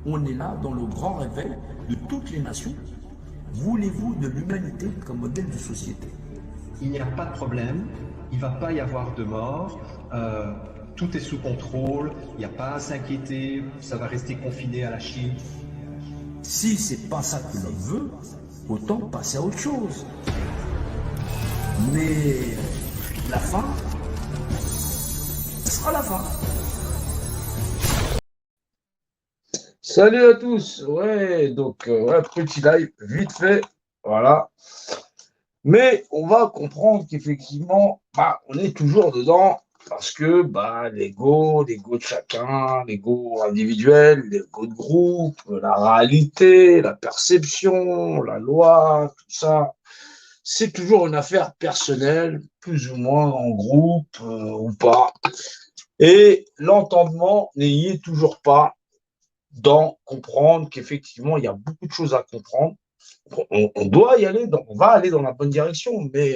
On est là dans le grand réveil de toutes les nations. Voulez-vous de l'humanité comme modèle de société? Il n'y a pas de problème, il ne va pas y avoir de mort, euh, tout est sous contrôle, il n'y a pas à s'inquiéter, ça va rester confiné à la Chine. Si c'est pas ça que l'homme veut, autant passer à autre chose. Mais la fin, ce sera la fin. Salut à tous. Ouais, donc ouais, petit live vite fait, voilà. Mais on va comprendre qu'effectivement, bah, on est toujours dedans parce que bah, l'ego de chacun, l'ego individuel, l'ego de groupe, la réalité, la perception, la loi, tout ça, c'est toujours une affaire personnelle, plus ou moins en groupe ou pas. Et l'entendement n'y est toujours pas dans comprendre qu'effectivement, il y a beaucoup de choses à comprendre. On doit y aller, on va aller dans la bonne direction, mais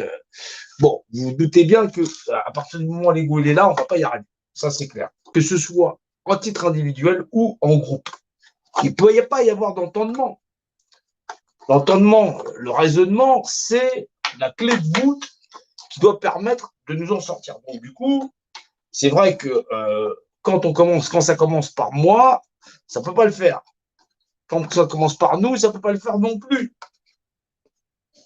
bon, vous vous doutez bien que à partir du moment où l'ego est là, on ne va pas y arriver. Ça, c'est clair. Que ce soit en titre individuel ou en groupe. Il ne peut pas y avoir d'entendement. L'entendement, le raisonnement, c'est la clé de voûte qui doit permettre de nous en sortir. Donc, du coup, c'est vrai que quand ça commence par moi, ça ne peut pas le faire. Quand ça commence par nous, ça ne peut pas le faire non plus.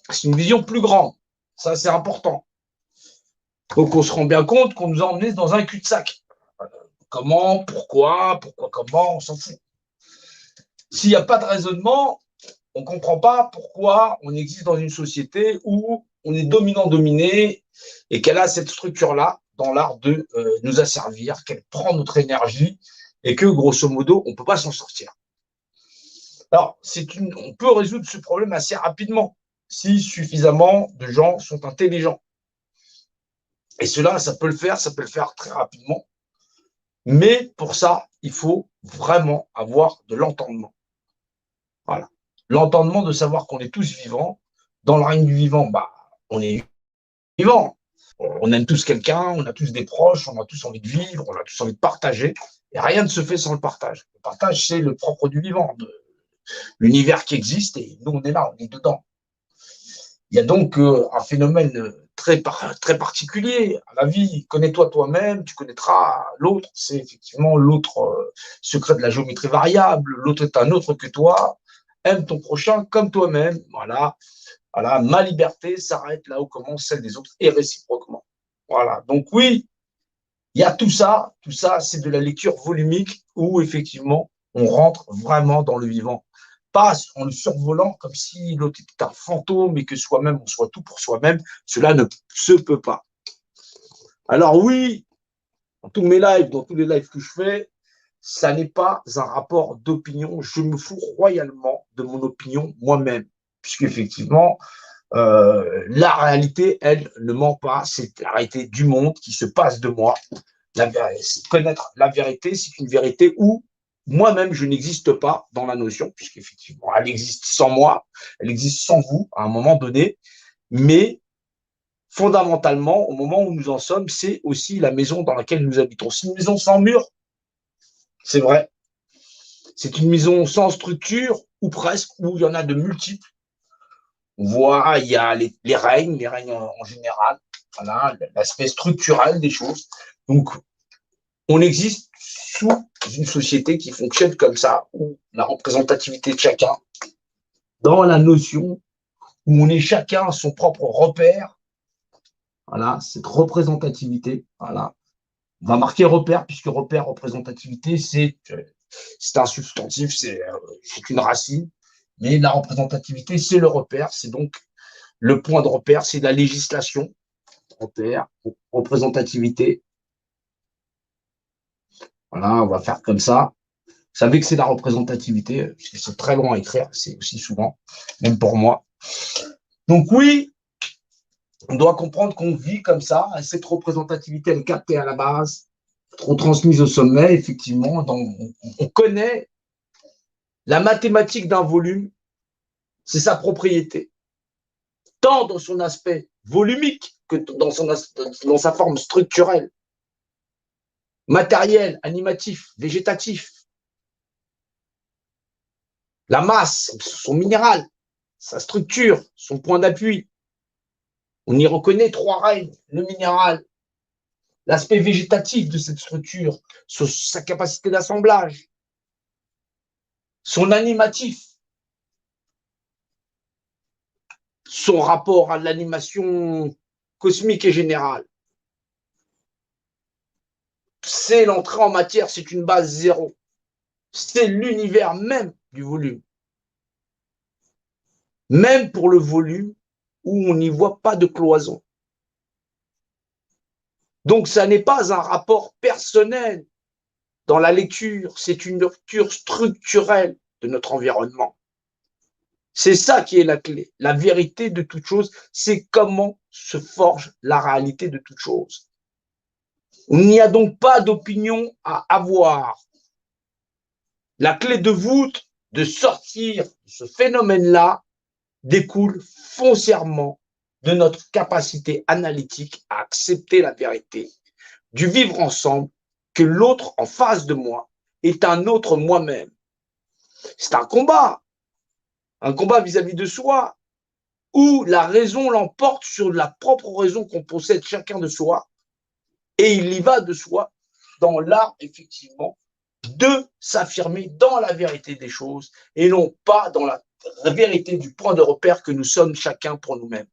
C'est une vision plus grande. Ça, c'est important. Donc, on se rend bien compte qu'on nous a emmenés dans un cul-de-sac. Comment, comment, on s'en fout. S'il n'y a pas de raisonnement, on ne comprend pas pourquoi on existe dans une société où on est dominant-dominé et qu'elle a cette structure-là dans l'art de nous asservir, qu'elle prend notre énergie et que, grosso modo, on ne peut pas s'en sortir. Alors, on peut résoudre ce problème assez rapidement si suffisamment de gens sont intelligents. Et cela, ça peut le faire très rapidement. Mais pour ça, il faut vraiment avoir de l'entendement. Voilà. L'entendement de savoir qu'on est tous vivants. Dans le règne du vivant, bah, on est vivant. On aime tous quelqu'un, on a tous des proches, on a tous envie de vivre, on a tous envie de partager. Et rien ne se fait sans le partage. Le partage, c'est le propre du vivant, de l'univers qui existe, et nous, on est là, on est dedans. Il y a donc un phénomène très particulier à la vie. Connais-toi toi-même, tu connaîtras l'autre. C'est effectivement l'autre secret de la géométrie variable. L'autre est un autre que toi. Aime ton prochain comme toi-même. Voilà. Voilà. Ma liberté s'arrête là où commence celle des autres et réciproquement. Voilà. Donc oui, il y a tout ça. Tout ça, c'est de la lecture volumique où effectivement, on rentre vraiment dans le vivant. Pas en le survolant comme si l'autre était un fantôme et que soi-même, on soit tout pour soi-même. Cela ne se peut pas. Alors oui, dans tous mes lives, dans tous les lives que je fais, ça n'est pas un rapport d'opinion. Je me fous royalement de mon opinion moi-même, puisqu'effectivement, la réalité, elle, ne ment pas. C'est la réalité du monde qui se passe de moi. Connaître la vérité, c'est une vérité où moi-même, je n'existe pas dans la notion, puisqu'effectivement, elle existe sans moi, elle existe sans vous à un moment donné, mais fondamentalement, au moment où nous en sommes, c'est aussi la maison dans laquelle nous habitons. C'est une maison sans mur, c'est vrai. C'est une maison sans structure, ou presque, où il y en a de multiples. On voit, il y a les règnes en général, voilà, l'aspect structurel des choses. Donc, on existe sous une société qui fonctionne comme ça, où la représentativité de chacun, dans la notion où on est chacun son propre repère, voilà, cette représentativité, voilà. On va marquer repère, puisque repère, représentativité, c'est un substantif, c'est une racine, mais la représentativité, c'est le repère, c'est donc le point de repère, c'est la législation, repère, représentativité. Voilà, on va faire comme ça. Vous savez que c'est la représentativité, puisque c'est très long à écrire, c'est aussi souvent, même pour moi. Donc oui, on doit comprendre qu'on vit comme ça, cette représentativité, elle est captée à la base, trop transmise au sommet, effectivement. On connaît la mathématique d'un volume, c'est sa propriété, tant dans son aspect volumique que dans sa forme structurelle, matériel, animatif, végétatif. La masse, son minéral, sa structure, son point d'appui. On y reconnaît trois règles, le minéral, l'aspect végétatif de cette structure, sa capacité d'assemblage, son animatif, son rapport à l'animation cosmique et générale. C'est l'entrée en matière, c'est une base zéro. C'est l'univers même du volume. Même pour le volume où on n'y voit pas de cloison. Donc, ça n'est pas un rapport personnel dans la lecture, c'est une lecture structurelle de notre environnement. C'est ça qui est la clé. La vérité de toute chose, c'est comment se forge la réalité de toute chose. Il n'y a donc pas d'opinion à avoir. La clé de voûte de sortir de ce phénomène-là découle foncièrement de notre capacité analytique à accepter la vérité, du vivre ensemble, que l'autre en face de moi est un autre moi-même. C'est un combat vis-à-vis de soi, où la raison l'emporte sur la propre raison qu'on possède chacun de soi, et il y va de soi dans l'art, effectivement, de s'affirmer dans la vérité des choses, et non pas dans la vérité du point de repère que nous sommes chacun pour nous-mêmes.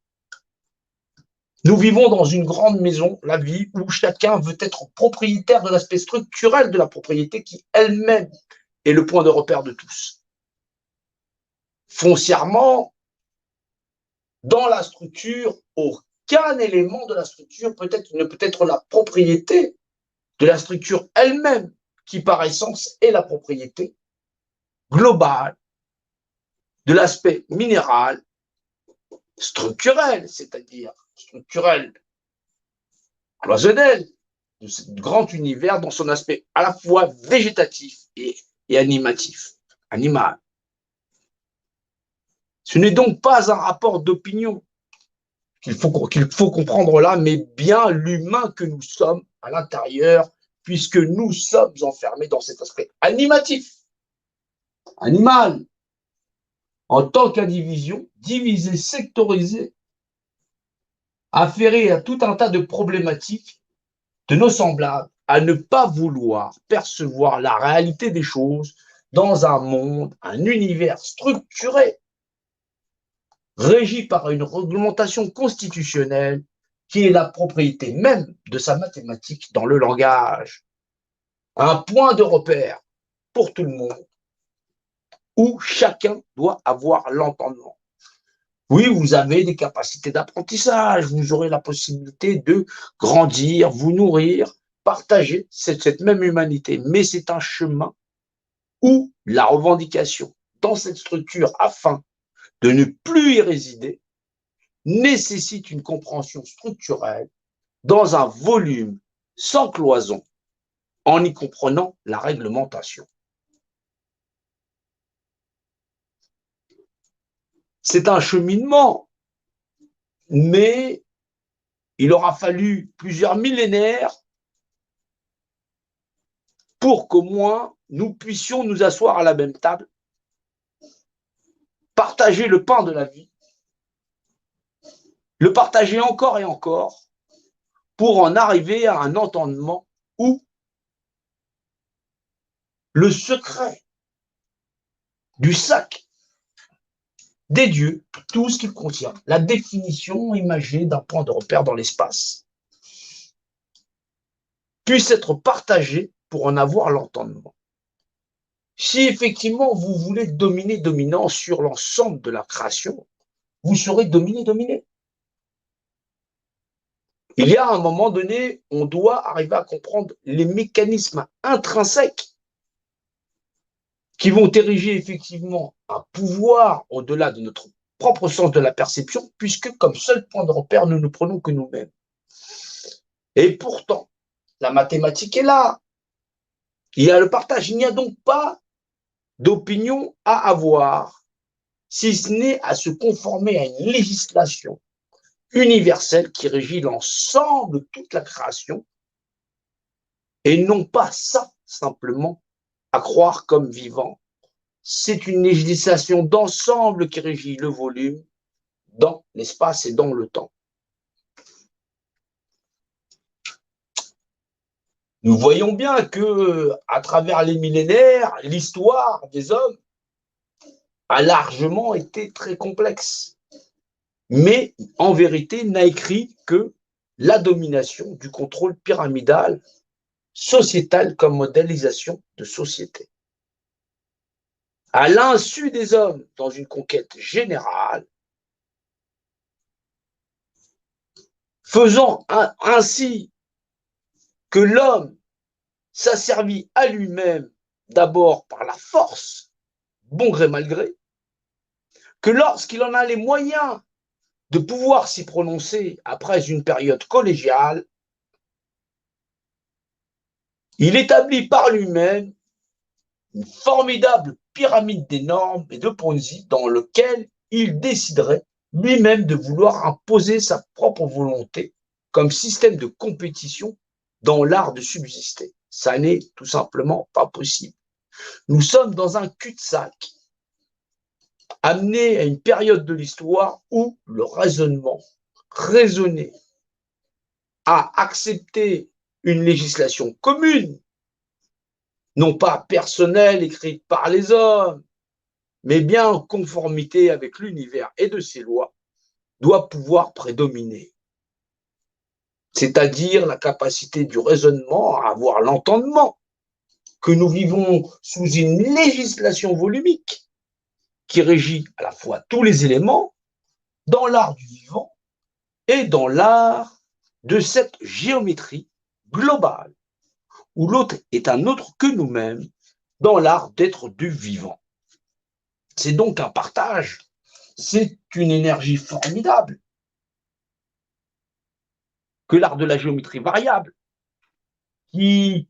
Nous vivons dans une grande maison, la vie, où chacun veut être propriétaire de l'aspect structurel de la propriété qui elle-même est le point de repère de tous. Foncièrement, dans la structure, aucun élément de la structure ne peut être la propriété de la structure elle-même, qui par essence est la propriété globale de l'aspect minéral, structurel, c'est-à-dire structurel, cloisonnel, de ce grand univers dans son aspect à la fois végétatif et animatif, animal. Ce n'est donc pas un rapport d'opinion qu'il faut comprendre là, mais bien l'humain que nous sommes à l'intérieur, puisque nous sommes enfermés dans cet aspect animatif, animal, en tant qu'indivision, divisé, sectorisé, affairé à tout un tas de problématiques de nos semblables, à ne pas vouloir percevoir la réalité des choses dans un monde, un univers structuré, régi par une réglementation constitutionnelle qui est la propriété même de sa mathématique dans le langage. Un point de repère pour tout le monde où chacun doit avoir l'entendement. Oui, vous avez des capacités d'apprentissage, vous aurez la possibilité de grandir, vous nourrir, partager cette même humanité, mais c'est un chemin où la revendication dans cette structure afin de ne plus y résider nécessite une compréhension structurelle dans un volume sans cloison, en y comprenant la réglementation. C'est un cheminement, mais il aura fallu plusieurs millénaires pour qu'au moins nous puissions nous asseoir à la même table, partager le pain de la vie, le partager encore et encore, pour en arriver à un entendement où le secret du sac des dieux, tout ce qu'il contient, la définition imagée d'un point de repère dans l'espace, puisse être partagé pour en avoir l'entendement. Si effectivement vous voulez dominer, dominant sur l'ensemble de la création, vous serez dominé, dominé. Il y a un moment donné, on doit arriver à comprendre les mécanismes intrinsèques qui vont ériger effectivement un pouvoir au-delà de notre propre sens de la perception, puisque comme seul point de repère, nous ne prenons que nous-mêmes. Et pourtant, la mathématique est là. Il y a le partage. Il n'y a donc pas d'opinion à avoir, si ce n'est à se conformer à une législation universelle qui régit l'ensemble de toute la création, et non pas ça simplement à croire comme vivant c'est une législation d'ensemble qui régit le volume dans l'espace et dans le temps. Nous voyons bien que, à travers les millénaires, l'histoire des hommes a largement été très complexe, mais en vérité n'a écrit que la domination du contrôle pyramidal sociétal comme modélisation de société. À l'insu des hommes, dans une conquête générale, faisant ainsi que l'homme s'asservit à lui-même d'abord par la force, bon gré mal gré, que lorsqu'il en a les moyens de pouvoir s'y prononcer après une période collégiale, il établit par lui-même une formidable pyramide des normes et de Ponzi dans lequel il déciderait lui-même de vouloir imposer sa propre volonté comme système de compétition dans l'art de subsister. Ça n'est tout simplement pas possible. Nous sommes dans un cul-de-sac, amené à une période de l'histoire où le raisonné, a accepté une législation commune, non pas personnelle écrite par les hommes, mais bien en conformité avec l'univers et de ses lois, doit pouvoir prédominer. C'est-à-dire la capacité du raisonnement à avoir l'entendement, que nous vivons sous une législation volumique qui régit à la fois tous les éléments dans l'art du vivant et dans l'art de cette géométrie globale, où l'autre est un autre que nous-mêmes dans l'art d'être du vivant. C'est donc un partage, c'est une énergie formidable que l'art de la géométrie variable, qui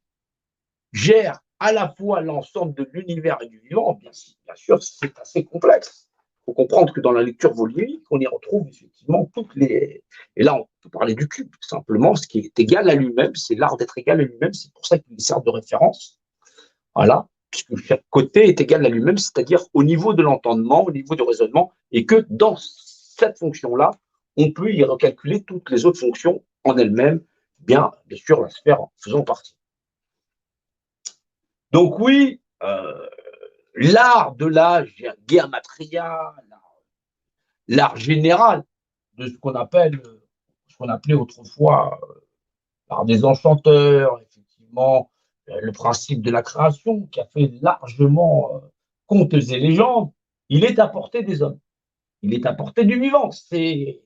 gère à la fois l'ensemble de l'univers et du vivant. Bien sûr, c'est assez complexe. Il faut comprendre que dans la lecture volumique, on y retrouve effectivement toutes les... Et là, on peut parler du cube, simplement. Ce qui est égal à lui-même, c'est l'art d'être égal à lui-même. C'est pour ça qu'il sert de référence. Voilà, puisque chaque côté est égal à lui-même, c'est-à-dire au niveau de l'entendement, au niveau du raisonnement, et que dans cette fonction-là, on peut y recalculer toutes les autres fonctions en elles-mêmes, bien sûr, la sphère en faisant partie. Donc oui, l'art de la gématria, l'art général de ce qu'on appelait autrefois l'art des enchanteurs, effectivement, le principe de la création qui a fait largement contes et légendes, il est à portée des hommes, il est à portée du vivant. C'est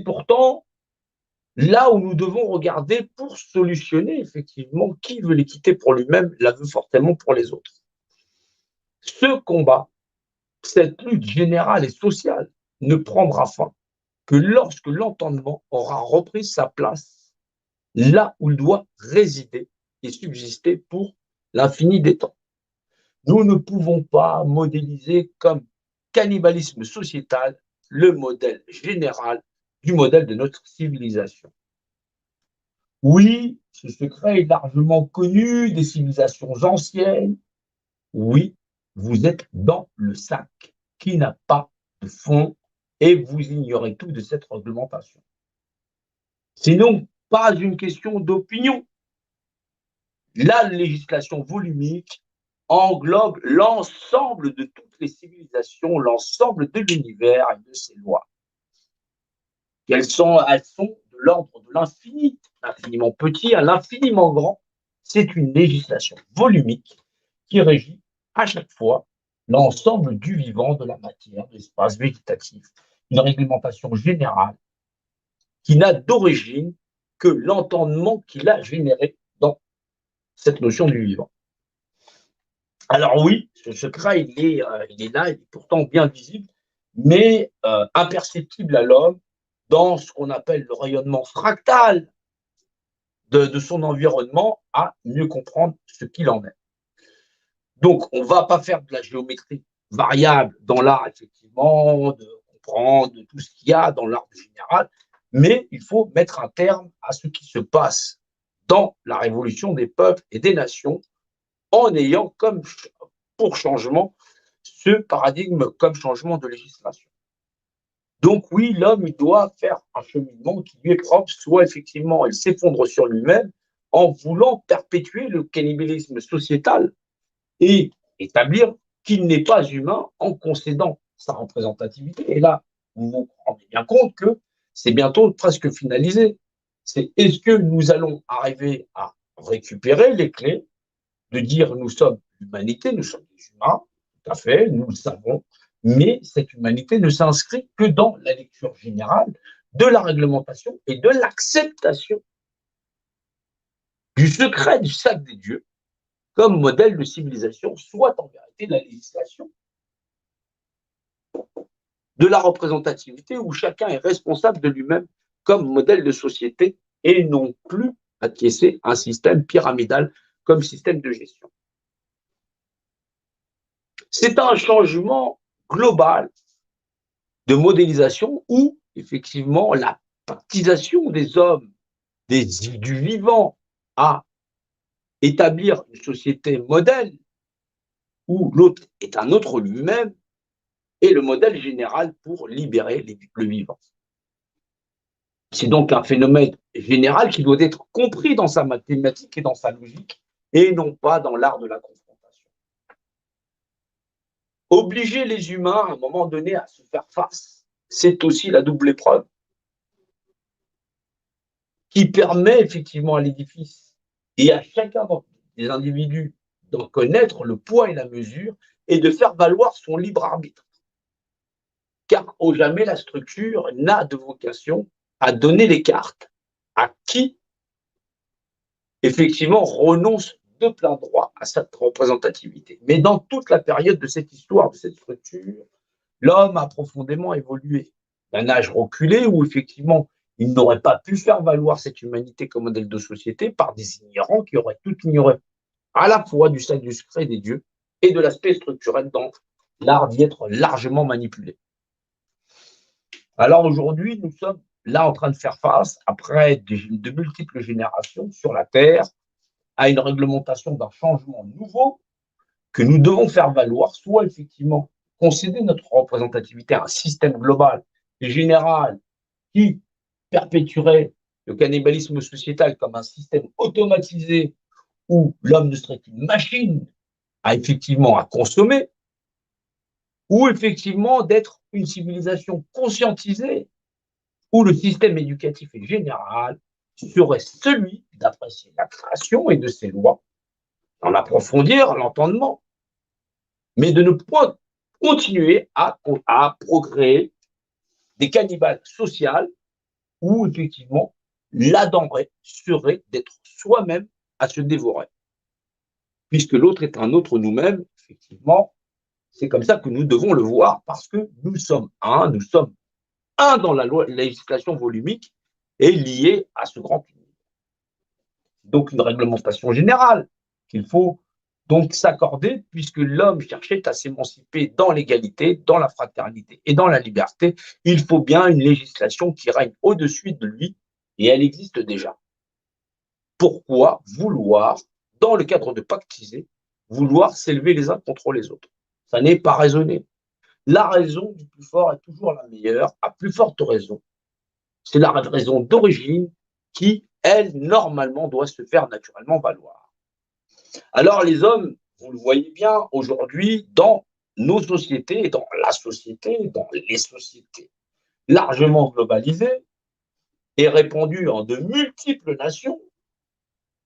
pourtant là où nous devons regarder pour solutionner, effectivement, qui veut l'équité pour lui-même, la veut forcément pour les autres. Ce combat, cette lutte générale et sociale ne prendra fin que lorsque l'entendement aura repris sa place là où il doit résider et subsister pour l'infini des temps. Nous ne pouvons pas modéliser comme cannibalisme sociétal le modèle général du modèle de notre civilisation. Oui, ce secret est largement connu des civilisations anciennes. Oui, vous êtes dans le sac qui n'a pas de fond et vous ignorez tout de cette réglementation. C'est donc pas une question d'opinion. La législation volumique englobe l'ensemble de toutes les civilisations, l'ensemble de l'univers et de ses lois. Elles sont de l'ordre de l'infini, l'infiniment petit à l'infiniment grand. C'est une législation volumique qui régit à chaque fois l'ensemble du vivant, de la matière, de l'espace végétatif. Une réglementation générale qui n'a d'origine que l'entendement qu'il a généré dans cette notion du vivant. Alors oui, ce secret, il est là, il est pourtant bien visible, mais imperceptible à l'homme dans ce qu'on appelle le rayonnement fractal de son environnement à mieux comprendre ce qu'il en est. Donc, on ne va pas faire de la géométrie variable dans l'art, effectivement, de comprendre tout ce qu'il y a dans l'art général, mais il faut mettre un terme à ce qui se passe dans la révolution des peuples et des nations en ayant comme pour changement ce paradigme comme changement de législation. Donc oui, l'homme, il doit faire un cheminement qui lui est propre, soit effectivement il s'effondre sur lui-même en voulant perpétuer le cannibalisme sociétal et établir qu'il n'est pas humain en concédant sa représentativité. Et là, vous vous rendez bien compte que c'est bientôt presque finalisé. C'est est-ce que nous allons arriver à récupérer les clés de dire nous sommes l'humanité, nous sommes des humains, tout à fait, nous le savons, mais cette humanité ne s'inscrit que dans la lecture générale de la réglementation et de l'acceptation du secret du sac des dieux comme modèle de civilisation, soit en vérité la législation de la représentativité où chacun est responsable de lui-même comme modèle de société et non plus acquiescer un système pyramidal comme système de gestion. C'est un changement global de modélisation où, effectivement, la pactisation des hommes, du vivant, à établir une société modèle où l'autre est un autre lui-même est le modèle général pour libérer le vivant. C'est donc un phénomène général qui doit être compris dans sa mathématique et dans sa logique et non pas dans l'art de la confrontation. Obliger les humains à un moment donné à se faire face, c'est aussi la double épreuve qui permet effectivement à l'édifice et à chacun des individus d'en connaître le poids et la mesure et de faire valoir son libre arbitre. Car au jamais la structure n'a de vocation à donner les cartes à qui effectivement renonce de plein droit à cette représentativité. Mais dans toute la période de cette histoire, de cette structure, l'homme a profondément évolué. D'un âge reculé où effectivement il n'aurait pas pu faire valoir cette humanité comme modèle de société par des ignorants qui auraient tout ignoré, à la fois du sac du secret des dieux et de l'aspect structurel dans l'art d'y être largement manipulé. Alors aujourd'hui, nous sommes là en train de faire face, après de multiples générations sur la Terre, à une réglementation d'un changement nouveau que nous devons faire valoir, soit effectivement concéder notre représentativité à un système global et général qui perpétuerait le cannibalisme sociétal comme un système automatisé où l'homme ne serait qu'une machine à consommer, ou effectivement d'être une civilisation conscientisée où le système éducatif et général serait celui d'apprécier la création et de ses lois, d'en approfondir l'entendement, mais de ne pas continuer à procréer des cannibales sociales où effectivement la denrée serait d'être soi-même à se dévorer. Puisque l'autre est un autre nous-mêmes, effectivement, c'est comme ça que nous devons le voir parce que nous sommes un dans la législation volumique et lié à ce grand univers. Donc une réglementation générale qu'il faut donc s'accorder puisque l'homme cherchait à s'émanciper dans l'égalité, dans la fraternité et dans la liberté. Il faut bien une législation qui règne au-dessus de lui et elle existe déjà. Pourquoi vouloir, dans le cadre de pactiser, vouloir s'élever les uns contre les autres? Ça n'est pas raisonné. La raison du plus fort est toujours la meilleure, à plus forte raison. C'est la raison d'origine qui, elle, normalement, doit se faire naturellement valoir. Alors les hommes, vous le voyez bien aujourd'hui, dans nos sociétés, dans la société, dans les sociétés largement globalisées et répandues en de multiples nations,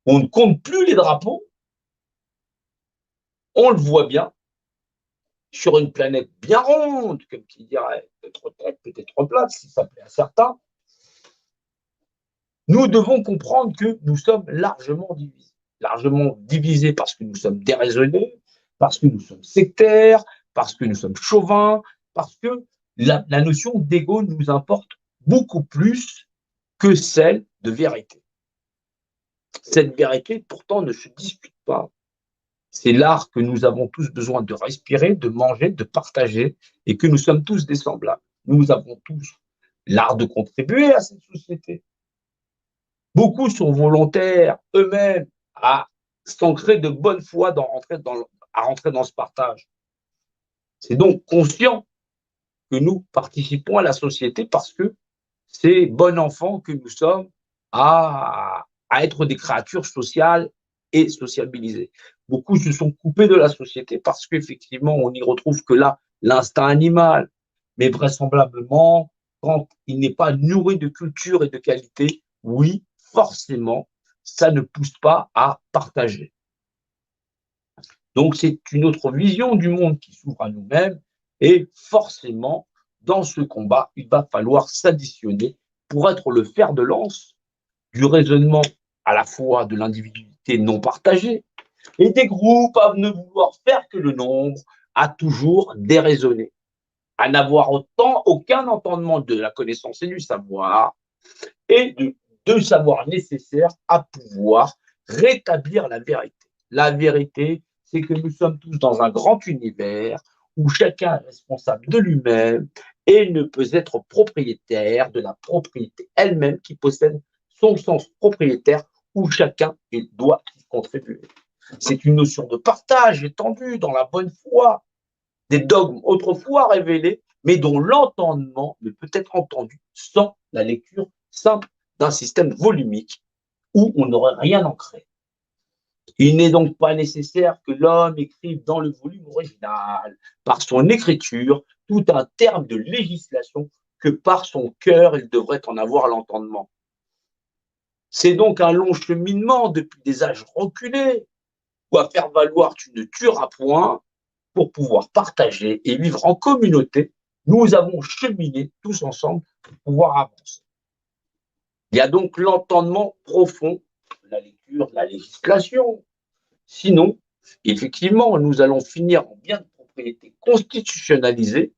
on ne compte plus les drapeaux, on le voit bien, sur une planète bien ronde, comme qui dirait, peut-être plate, si ça plaît à certains, nous devons comprendre que nous sommes largement divisés. Largement divisés parce que nous sommes déraisonnés, parce que nous sommes sectaires, parce que nous sommes chauvins, parce que la notion d'ego nous importe beaucoup plus que celle de vérité. Cette vérité, pourtant, ne se discute pas. C'est l'art que nous avons tous besoin de respirer, de manger, de partager, et que nous sommes tous des semblables. Nous avons tous l'art de contribuer à cette société. Beaucoup sont volontaires eux-mêmes à s'ancrer de bonne foi à rentrer dans ce partage. C'est donc conscient que nous participons à la société parce que c'est bon enfant que nous sommes à être des créatures sociales et sociabilisées. Beaucoup se sont coupés de la société parce qu'effectivement, on n'y retrouve que là l'instinct animal, mais vraisemblablement, quand il n'est pas nourri de culture et de qualité, oui, forcément, ça ne pousse pas à partager. Donc, c'est une autre vision du monde qui s'ouvre à nous-mêmes et forcément, dans ce combat, il va falloir s'additionner pour être le fer de lance du raisonnement à la fois de l'individualité non partagée et des groupes à ne vouloir faire que le nombre, à toujours déraisonner, à n'avoir aucun entendement de la connaissance et du savoir et de savoir nécessaire à pouvoir rétablir la vérité. La vérité, c'est que nous sommes tous dans un grand univers où chacun est responsable de lui-même et ne peut être propriétaire de la propriété elle-même qui possède son sens propriétaire où chacun doit y contribuer. C'est une notion de partage étendue dans la bonne foi, des dogmes autrefois révélés, mais dont l'entendement ne peut être entendu sans la lecture simple d'un système volumique où on n'aurait rien ancré. Il n'est donc pas nécessaire que l'homme écrive dans le volume original, par son écriture, tout un terme de législation que par son cœur il devrait en avoir l'entendement. C'est donc un long cheminement depuis des âges reculés, où à faire valoir tu ne tueras point, pour pouvoir partager et vivre en communauté, nous avons cheminé tous ensemble pour pouvoir avancer. Il y a donc l'entendement profond de la lecture de la législation. Sinon, effectivement, nous allons finir en bien de propriété constitutionnalisé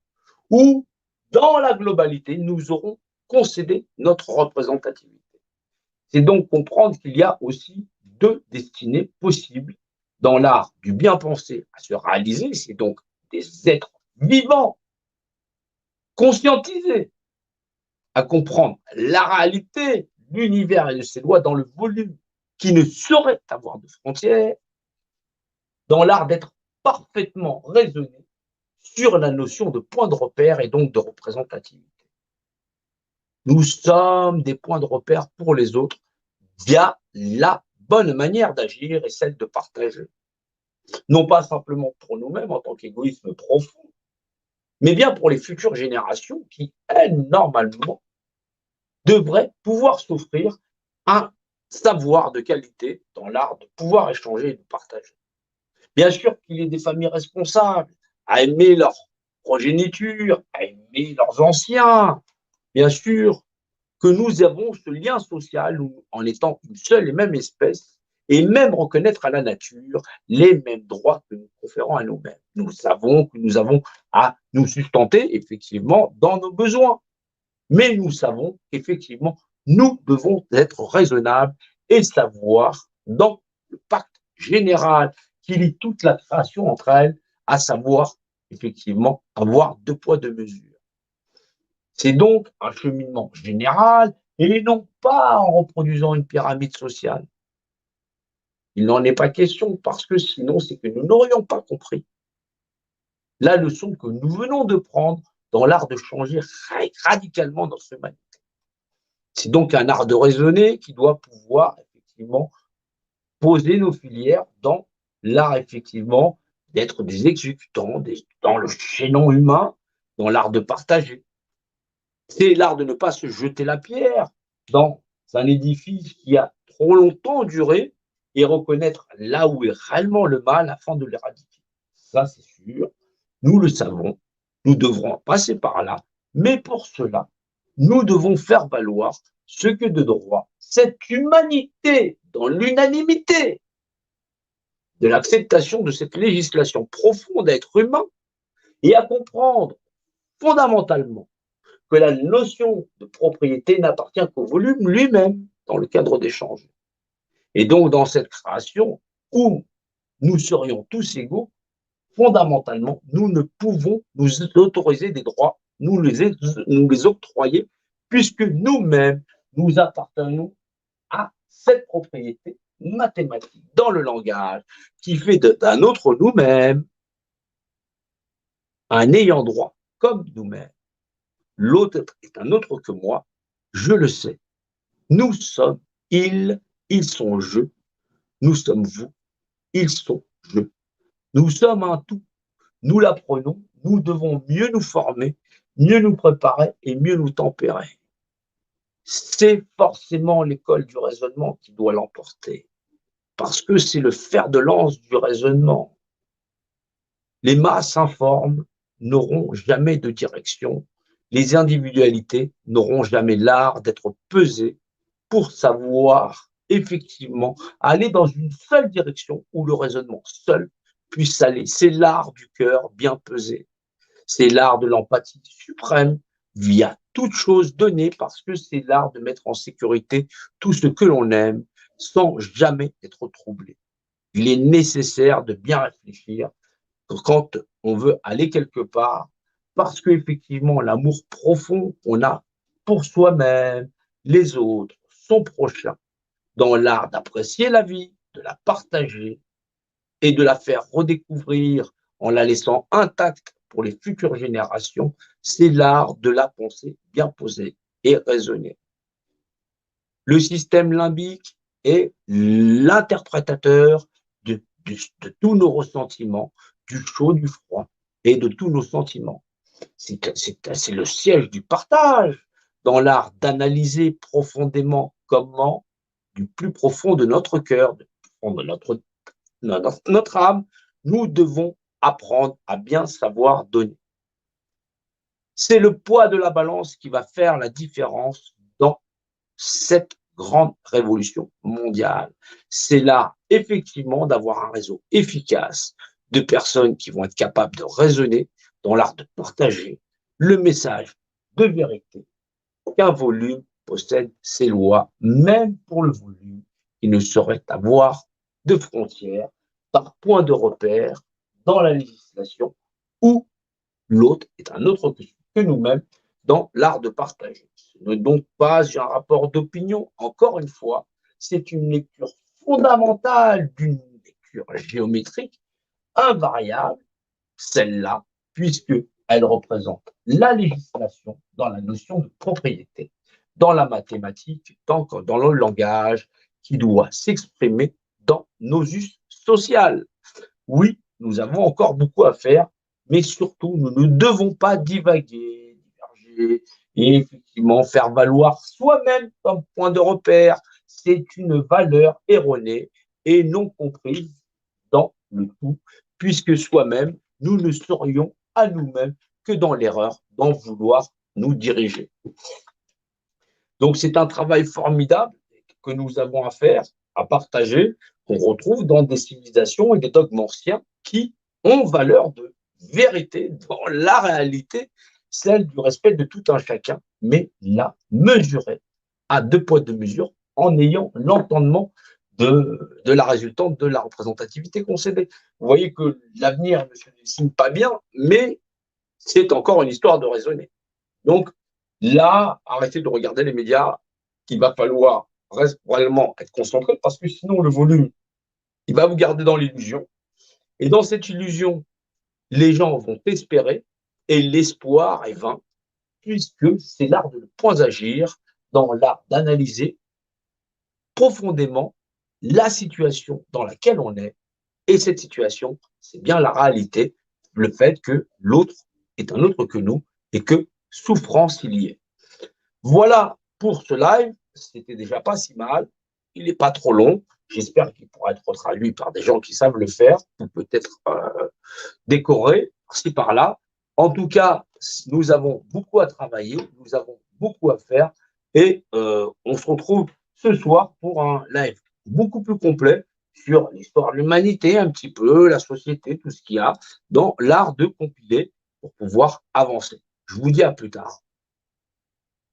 où, dans la globalité, nous aurons concédé notre représentativité. C'est donc comprendre qu'il y a aussi deux destinées possibles dans l'art du bien penser à se réaliser. C'est donc des êtres vivants, conscientisés, à comprendre la réalité, l'univers et de ses lois dans le volume qui ne saurait avoir de frontières, dans l'art d'être parfaitement raisonné sur la notion de point de repère et donc de représentativité. Nous sommes des points de repère pour les autres via la bonne manière d'agir et celle de partager. Non pas simplement pour nous-mêmes en tant qu'égoïsme profond, mais bien pour les futures générations qui, elles, normalement, devraient pouvoir s'offrir un savoir de qualité dans l'art de pouvoir échanger et de partager. Bien sûr qu'il y a des familles responsables à aimer leur progéniture, à aimer leurs anciens. Bien sûr que nous avons ce lien social où, en étant une seule et même espèce, et même reconnaître à la nature les mêmes droits que nous conférons à nous-mêmes. Nous savons que nous avons à nous sustenter, effectivement, dans nos besoins. Mais nous savons qu'effectivement, nous devons être raisonnables et savoir, dans le pacte général qui lie toute la création entre elles, à savoir, effectivement, avoir deux poids, deux mesures. C'est donc un cheminement général et non pas en reproduisant une pyramide sociale. Il n'en est pas question parce que sinon, c'est que nous n'aurions pas compris la leçon que nous venons de prendre dans l'art de changer radicalement notre humanité. C'est donc un art de raisonner qui doit pouvoir effectivement poser nos filières dans l'art effectivement d'être des exécutants, dans le chaînon humain, dans l'art de partager. C'est l'art de ne pas se jeter la pierre dans un édifice qui a trop longtemps duré et reconnaître là où est réellement le mal afin de l'éradiquer. Ça, c'est sûr. Nous le savons. Nous devrons passer par là. Mais pour cela, nous devons faire valoir ce que de droit cette humanité dans l'unanimité de l'acceptation de cette législation profonde à être humain et à comprendre fondamentalement que la notion de propriété n'appartient qu'au volume lui-même dans le cadre d'échanges. Et donc, dans cette création où nous serions tous égaux, fondamentalement, nous ne pouvons nous autoriser des droits, nous les octroyer, puisque nous-mêmes, nous appartenons à cette propriété mathématique dans le langage qui fait d'un autre nous-mêmes un ayant droit comme nous-mêmes. L'autre est un autre que moi, je le sais. Nous sommes ils sont je. Nous sommes vous, ils sont je. Nous sommes un tout. Nous l'apprenons, nous devons mieux nous former, mieux nous préparer et mieux nous tempérer. C'est forcément l'école du raisonnement qui doit l'emporter, parce que c'est le fer de lance du raisonnement. Les masses informes n'auront jamais de direction, les individualités n'auront jamais l'art d'être pesées pour savoir effectivement aller dans une seule direction où le raisonnement seul puisse aller. C'est l'art du cœur bien pesé. C'est l'art de l'empathie suprême via toute chose donnée parce que c'est l'art de mettre en sécurité tout ce que l'on aime sans jamais être troublé. Il est nécessaire de bien réfléchir quand on veut aller quelque part parce qu'effectivement, l'amour profond qu'on a pour soi-même, les autres, son prochain, dans l'art d'apprécier la vie, de la partager et de la faire redécouvrir en la laissant intacte pour les futures générations, c'est l'art de la pensée bien posée et raisonnée. Le système limbique est l'interprétateur de tous nos ressentiments, du chaud, du froid et de tous nos sentiments. C'est le siège du partage dans l'art d'analyser profondément comment, du plus profond de notre cœur, de notre âme, nous devons apprendre à bien savoir donner. C'est le poids de la balance qui va faire la différence dans cette grande révolution mondiale. C'est là, effectivement, d'avoir un réseau efficace de personnes qui vont être capables de raisonner dans l'art de partager le message de vérité qu'un volume possède ses lois, même pour le volume, il ne saurait avoir de frontières par point de repère dans la législation où l'autre est un autre que nous-mêmes dans l'art de partager. Ce n'est donc pas un rapport d'opinion, encore une fois, c'est une lecture fondamentale d'une lecture géométrique invariable, celle-là, puisqu'elle représente la législation dans la notion de propriété, dans la mathématique, dans le langage qui doit s'exprimer dans nos us sociales. Oui, nous avons encore beaucoup à faire, mais surtout, nous ne devons pas divaguer, diverger et effectivement faire valoir soi-même comme point de repère. C'est une valeur erronée et non comprise dans le tout, puisque soi-même, nous ne serions à nous-mêmes que dans l'erreur d'en vouloir nous diriger. Donc, c'est un travail formidable que nous avons à faire, à partager, qu'on retrouve dans des civilisations et des dogmes anciens qui ont valeur de vérité dans la réalité, celle du respect de tout un chacun, mais la mesurer à deux poids, deux mesures, en ayant l'entendement de la résultante de la représentativité concédée. Vous voyez que l'avenir ne se dessine pas bien, mais c'est encore une histoire de raisonner. Donc, là, arrêtez de regarder les médias, qu'il va falloir réellement être concentré, parce que sinon, le volume, il va vous garder dans l'illusion. Et dans cette illusion, les gens vont espérer, et l'espoir est vain, puisque c'est l'art de ne point agir, dans l'art d'analyser profondément la situation dans laquelle on est. Et cette situation, c'est bien la réalité, le fait que l'autre est un autre que nous et que souffrance il y est. Voilà pour ce live. C'était déjà pas si mal. Il n'est pas trop long. J'espère qu'il pourra être traduit par des gens qui savent le faire ou peut-être décoré par-ci par-là. En tout cas, nous avons beaucoup à travailler, nous avons beaucoup à faire et on se retrouve ce soir pour un live beaucoup plus complet sur l'histoire de l'humanité, un petit peu, la société, tout ce qu'il y a dans l'art de compiler pour pouvoir avancer. Je vous dis à plus tard.